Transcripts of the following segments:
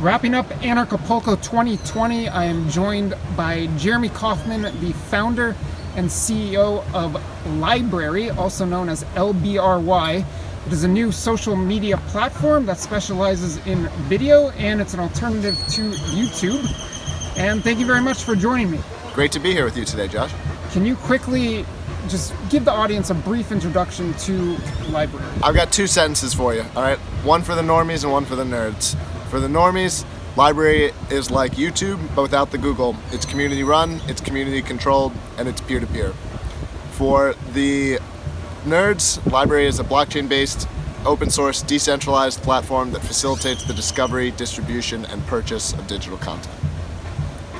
Wrapping up Anarchapulco 2020, I am joined by Jeremy Kauffman, the founder and CEO of LBRY, also known as LBRY. It is a new social media platform that specializes in video, and it's an alternative to YouTube. And thank you very much for joining me. Great to be here with you today, Josh. Can you quickly just give the audience a brief introduction to LBRY? I've got two sentences for you, all right? One for the normies and one for the nerds. For the normies, LBRY is like YouTube, but without the Google. It's community run, it's community controlled, and it's peer-to-peer. For the nerds, LBRY is a blockchain-based, open source, decentralized platform that facilitates the discovery, distribution, and purchase of digital content.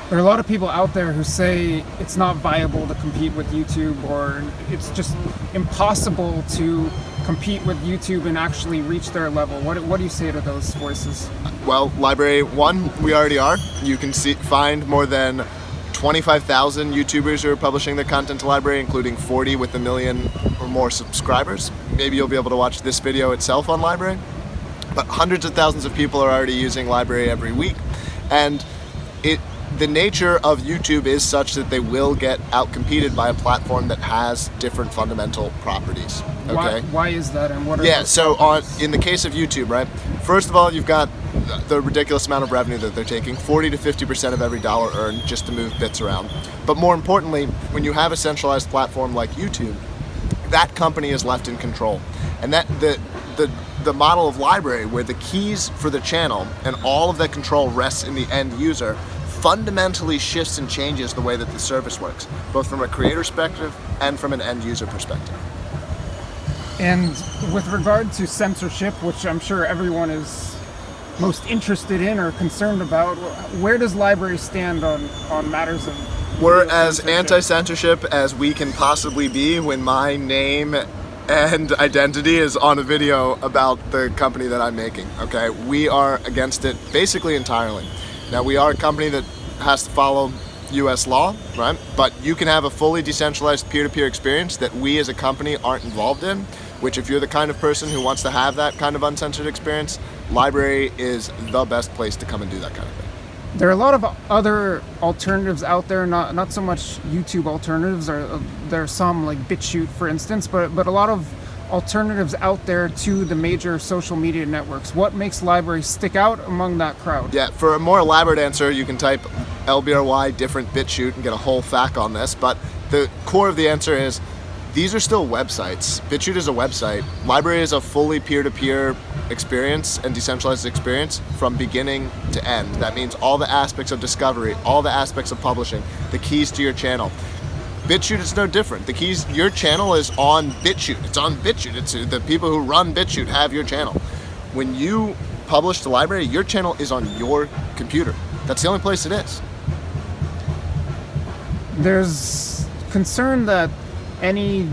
There are a lot of people out there who say it's not viable to compete with YouTube, or it's just impossible to compete with YouTube and actually reach their level. What do you say to those voices? Well, LBRY, one, we already are. You can find more than 25,000 YouTubers who are publishing their content to LBRY, including 40 with 1 million or more subscribers. Maybe you'll be able to watch this video itself on LBRY. But hundreds of thousands of people are already using LBRY every week. And the nature of YouTube is such that they will get outcompeted by a platform that has different fundamental properties. Okay. Why is that, and what are Yeah, so in the case of YouTube, right? First of all, you've got the ridiculous amount of revenue that they're taking, 40 to 50% of every dollar earned just to move bits around. But more importantly, when you have a centralized platform like YouTube, that company is left in control. And that the model of LBRY, where the keys for the channel and all of that control rests in the end user, fundamentally shifts and changes the way that the service works, both from a creator perspective and from an end user perspective. And with regard to censorship, which I'm sure everyone is most interested in or concerned about, where does LBRY stand on matters of We're as anti-censorship as we can possibly be when my name and identity is on a video about the company that I'm making, okay? We are against it basically entirely. Now, we are a company that has to follow US law, right? But you can have a fully decentralized peer-to-peer experience that we as a company aren't involved in, which if you're the kind of person who wants to have that kind of uncensored experience, LBRY is the best place to come and do that kind of thing. There are a lot of other alternatives out there, not so much YouTube alternatives. There are some like BitChute, for instance, but a lot of alternatives out there to the major social media networks. What makes LBRY stick out among that crowd? Yeah, for a more elaborate answer, you can type LBRY different BitChute and get a whole FAQ on this, but the core of the answer is these are still websites. BitChute is a website. LBRY is a fully peer-to-peer experience and decentralized experience from beginning to end. That means all the aspects of discovery, all the aspects of publishing, the keys to your channel. BitChute is no different. The keys, your channel is on BitChute. It's on BitChute. It's the people who run BitChute have your channel. When you publish to LBRY, your channel is on your computer. That's the only place it is. There's concern that any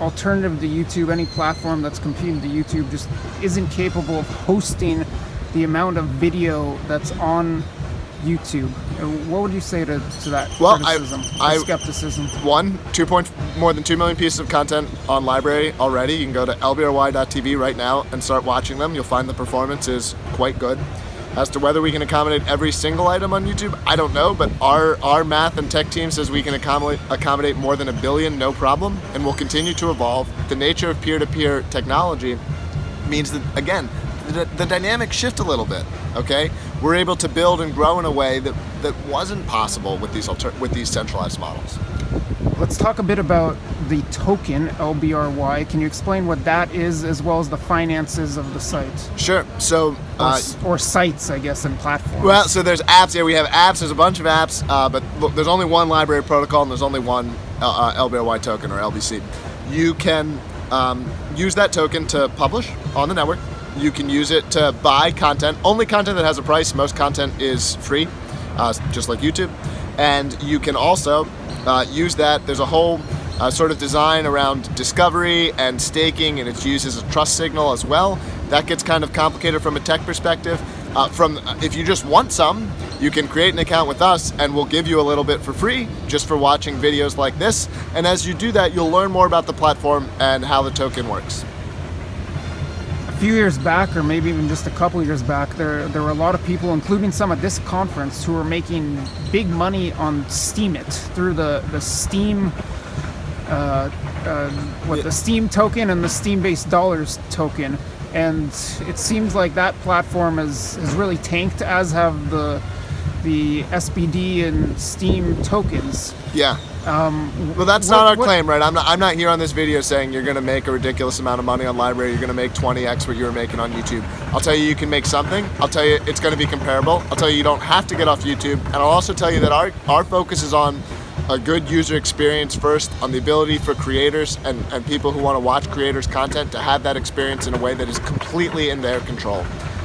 alternative to YouTube, any platform that's competing to YouTube, just isn't capable of hosting the amount of video that's on YouTube. What would you say to that criticism, skepticism? One, more than 2 million pieces of content on LBRY already. You can go to LBRY.tv right now and start watching them. You'll find the performance is quite good. As to whether we can accommodate every single item on YouTube, I don't know, but our math and tech team says we can accommodate more than 1 billion, no problem, and we'll continue to evolve. The nature of peer-to-peer technology means that, again, the dynamics shift a little bit, okay? We're able to build and grow in a way that wasn't possible with these centralized models. Let's talk a bit about the token, LBRY. Can you explain what that is, as well as the finances of the site? Sure. So, or sites, I guess, and platforms. Well, so there's apps. Yeah, we have apps. There's a bunch of apps, but look, there's only one LBRY protocol, and there's only one LBRY token, or LBC. You can use that token to publish on the network. You can use it to buy content, only content that has a price. Most content is free, just like YouTube. And you can also use that. There's a whole sort of design around discovery and staking, and it's used as a trust signal as well. That gets kind of complicated from a tech perspective. If you just want some, you can create an account with us and we'll give you a little bit for free just for watching videos like this. And as you do that, you'll learn more about the platform and how the token works. I few years back, or maybe even just a couple years back, there were a lot of people, including some at this conference, who were making big money on Steemit through the Steem, the Steem token and the Steam-based dollars token. And it seems like that platform has really tanked, as have the SBD and Steem tokens. Yeah. Well, that's not our claim, right? I'm not here on this video saying you're going to make a ridiculous amount of money on LBRY. You're going to make 20x what you were making on YouTube. I'll tell you can make something. I'll tell you it's going to be comparable. I'll tell you don't have to get off YouTube. And I'll also tell you that our focus is on a good user experience first, on the ability for creators and people who want to watch creators' content to have that experience in a way that is completely in their control.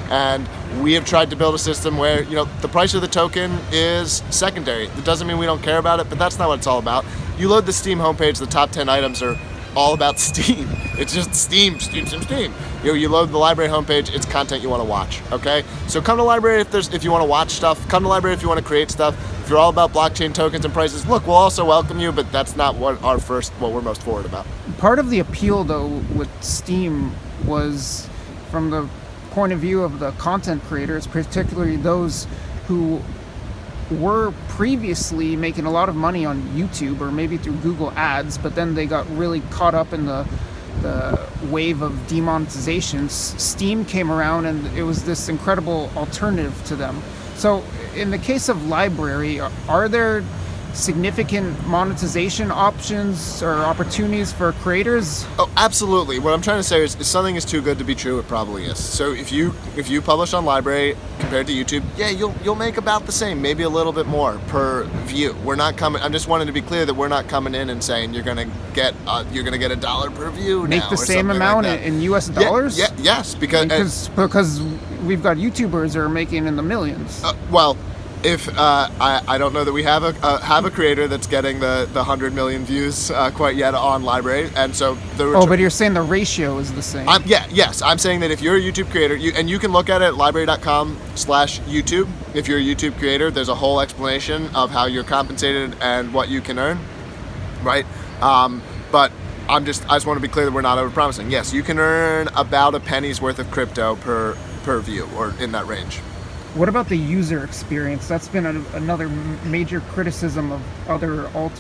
And we have tried to build a system where, the price of the token is secondary. That doesn't mean we don't care about it, but that's not what it's all about. You load the Steem homepage, the top 10 items are all about Steem. It's just Steem. You load the LBRY homepage, it's content you want to watch, okay? So come to LBRY if you want to watch stuff. Come to LBRY if you want to create stuff. If you're all about blockchain tokens and prices, look, we'll also welcome you, but that's not what we're most forward about. Part of the appeal, though, with Steem was from the point of view of the content creators, particularly those who were previously making a lot of money on YouTube or maybe through Google Ads, but then they got really caught up in the wave of demonetization. Steem came around and it was this incredible alternative to them. So in the case of LBRY, are there significant monetization options or opportunities for creators? Oh, absolutely. What I'm trying to say is if something is too good to be true, it probably is. So if you publish on LBRY compared to YouTube, yeah, you'll make about the same, maybe a little bit more per view. We're not coming. I'm just wanting to be clear that we're not coming in and saying you're gonna get $1 per view. Make the same amount in U.S. dollars. Yes, because we've got YouTubers that are making in the millions. Well. If I don't know that we have a creator that's getting the 100 million views quite yet on LBRY, and so but you're saying the ratio is the same. Yes, I'm saying that if you're a YouTube creator, and you can look at it at LBRY.com/YouTube. If you're a YouTube creator, there's a whole explanation of how you're compensated and what you can earn, right? But I just want to be clear that we're not overpromising. Yes, you can earn about a penny's worth of crypto per view, or in that range. What about the user experience? That's been another major criticism of other alt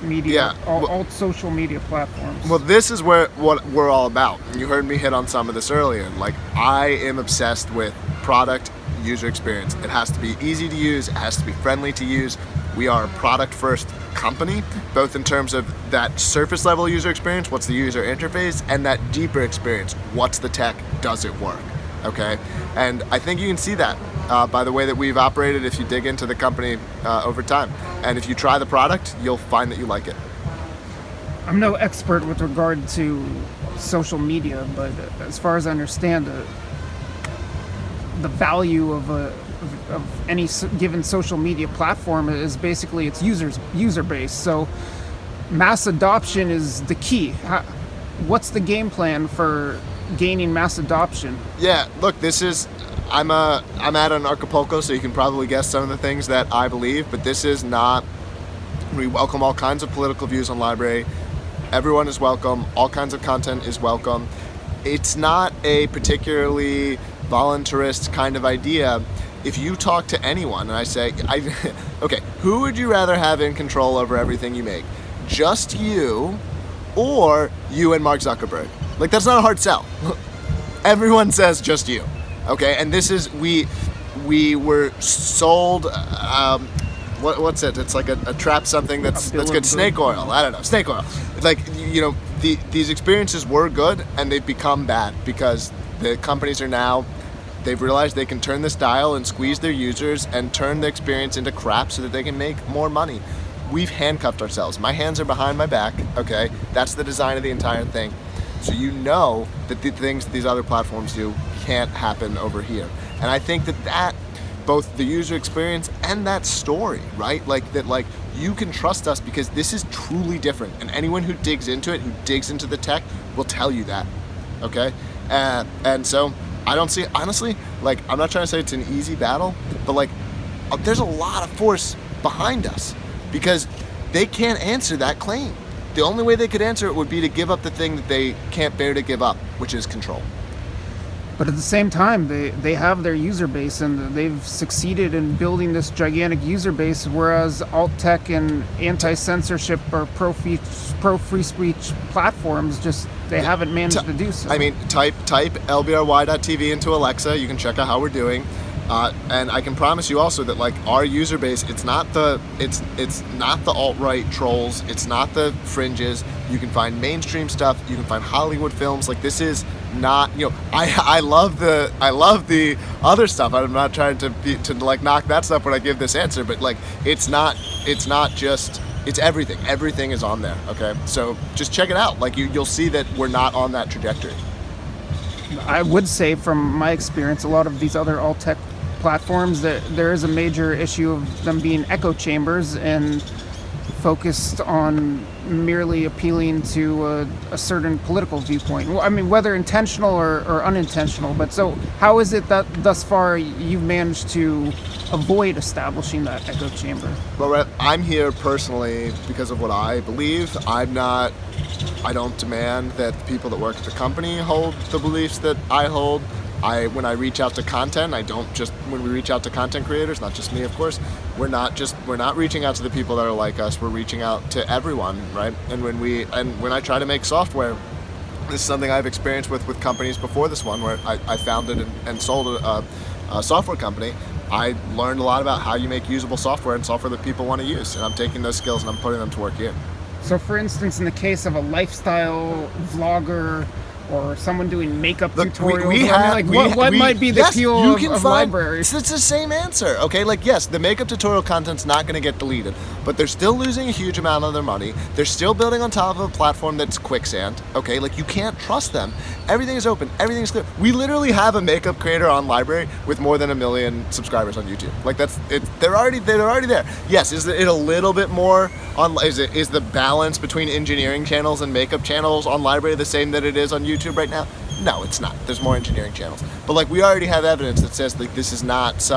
social media platforms. Well, this is what we're all about. You heard me hit on some of this earlier. Like, I am obsessed with product user experience. It has to be easy to use. It has to be friendly to use. We are a product-first company, both in terms of that surface-level user experience, what's the user interface, and that deeper experience, what's the tech, does it work? Okay, and I think you can see that by the way that we've operated if you dig into the company over time. And if you try the product, you'll find that you like it. I'm no expert with regard to social media, but as far as I understand, the value of any given social media platform is basically its user base. So mass adoption is the key. What's the game plan for gaining mass adoption? Yeah, look, I'm at an Acapulco, so you can probably guess some of the things that I believe, but this is not, we welcome all kinds of political views on LBRY. Everyone is welcome. All kinds of content is welcome. It's not a particularly voluntarist kind of idea. If you talk to anyone and I say, okay, who would you rather have in control over everything you make? Just you or you and Mark Zuckerberg? Like, that's not a hard sell. Everyone says just you. Okay, and this is, we were sold, what's it? It's like a trap something that's good. Snake oil. I don't know. Snake oil. Like, these experiences were good and they've become bad because the companies they've realized they can turn this dial and squeeze their users and turn the experience into crap so that they can make more money. We've handcuffed ourselves. My hands are behind my back, okay? That's the design of the entire thing. So you know that the things that these other platforms do can't happen over here. And I think that both the user experience and that story, right? Like you can trust us because this is truly different. And anyone who digs into it, who digs into the tech, will tell you that, okay? And so I don't see, honestly, like, I'm not trying to say it's an easy battle, but there's a lot of force behind us because they can't answer that claim. The only way they could answer it would be to give up the thing that they can't bear to give up, which is control. But at the same time, they have their user base, and they've succeeded in building this gigantic user base, whereas alt tech and anti-censorship or pro-free speech platforms they haven't managed to do so. I mean, type LBRY.tv into Alexa. You can check out how we're doing. And I can promise you also that like our user base, it's not the alt-right trolls, it's not the fringes. You can find mainstream stuff, you can find Hollywood films. Like this is not, I love the other stuff. I'm not trying to like knock that stuff when I give this answer, but like it's not just, it's everything. Everything is on there. Okay, so just check it out. Like you'll see that we're not on that trajectory. I would say from my experience, a lot of these other alt tech platforms, that there is a major issue of them being echo chambers and focused on merely appealing to a certain political viewpoint. Well, I mean, whether intentional or unintentional. But so how is it that thus far you've managed to avoid establishing that echo chamber? Well, I'm here personally because of what I believe. I don't demand that the people that work at the company hold the beliefs that I hold. When I reach out to content, when we reach out to content creators, not just me, of course, we're not reaching out to the people that are like us. We're reaching out to everyone, right? And when I try to make software, this is something I've experienced with companies before this one, where I founded and sold a software company. I learned a lot about how you make usable software and software that people want to use, and I'm taking those skills and I'm putting them to work here. So, for instance, in the case of a lifestyle vlogger or someone doing makeup tutorials, what might be the appeal of LBRY? It's the same answer, okay? Like, yes, the makeup tutorial content's not going to get deleted, but they're still losing a huge amount of their money. They're still building on top of a platform that's quicksand, okay? Like, you can't trust them. Everything is open. Everything is clear. We literally have a makeup creator on LBRY with more than 1 million subscribers on YouTube. Like, they're already there. Yes, is it a little bit more on? Is the balance between engineering channels and makeup channels on LBRY the same that it is on YouTube right now? No, it's not. There's more engineering channels. But like, we already have evidence that says like this is not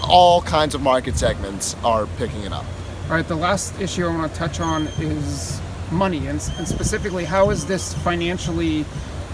all kinds of market segments are picking it up. All right, the last issue I want to touch on is money, and specifically, how is this financially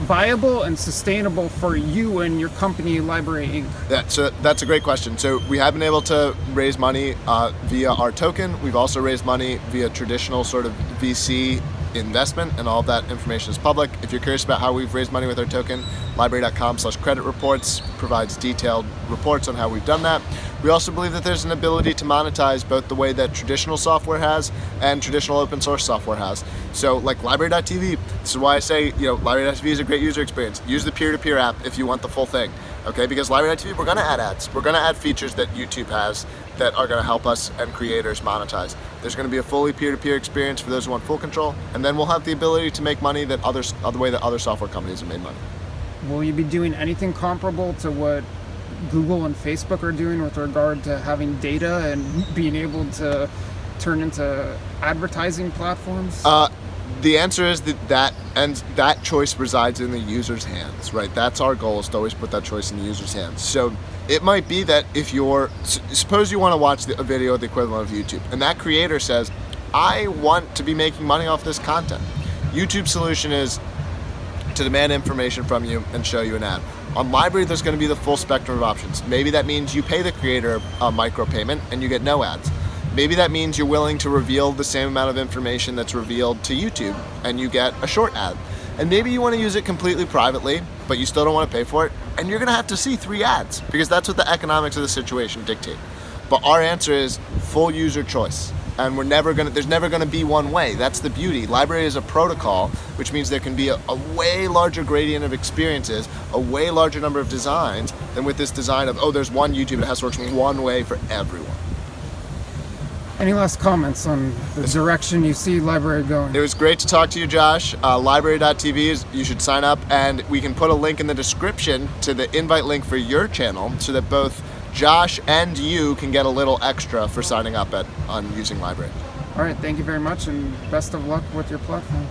viable and sustainable for you and your company, LBRY Inc.? That's a great question. So we have been able to raise money via our token. We've also raised money via traditional sort of VC investment, and all of that information is public. If you're curious about how we've raised money with our token, LBRY.com/credit reports provides detailed reports on how we've done that. We also believe that there's an ability to monetize both the way that traditional software has and traditional open source software has. So like LBRY.tv, this is why I say, LBRY.tv is a great user experience. Use the peer-to-peer app if you want the full thing, okay? Because LBRY.tv, we're gonna add ads. We're gonna add features that YouTube has that are gonna help us and creators monetize. There's gonna be a fully peer-to-peer experience for those who want full control, and then we'll have the ability to make money the way that other software companies have made money. Will you be doing anything comparable to what Google and Facebook are doing with regard to having data and being able to turn into advertising platforms? The answer is that choice resides in the user's hands, right? That's our goal, is to always put that choice in the user's hands. So it might be that if suppose you want to watch a video, the equivalent of YouTube, and that creator says, I want to be making money off this content. YouTube's solution is to demand information from you and show you an ad. On LBRY, there's going to be the full spectrum of options. Maybe that means you pay the creator a micropayment and you get no ads. Maybe that means you're willing to reveal the same amount of information that's revealed to YouTube and you get a short ad. And maybe you want to use it completely privately, but you still don't want to pay for it, and you're going to have to see 3 ads because that's what the economics of the situation dictate. But our answer is full user choice. And there's never gonna be one way. That's the beauty. LBRY is a protocol, which means there can be a way larger gradient of experiences, a way larger number of designs than with this design of, there's one YouTube that has to work one way for everyone. Any last comments on the direction you see LBRY going? It was great to talk to you, Josh. LBRY.tv, you should sign up, and we can put a link in the description to the invite link for your channel so that both Josh and you can get a little extra for signing up on using LBRY. All right, thank you very much, and best of luck with your platform.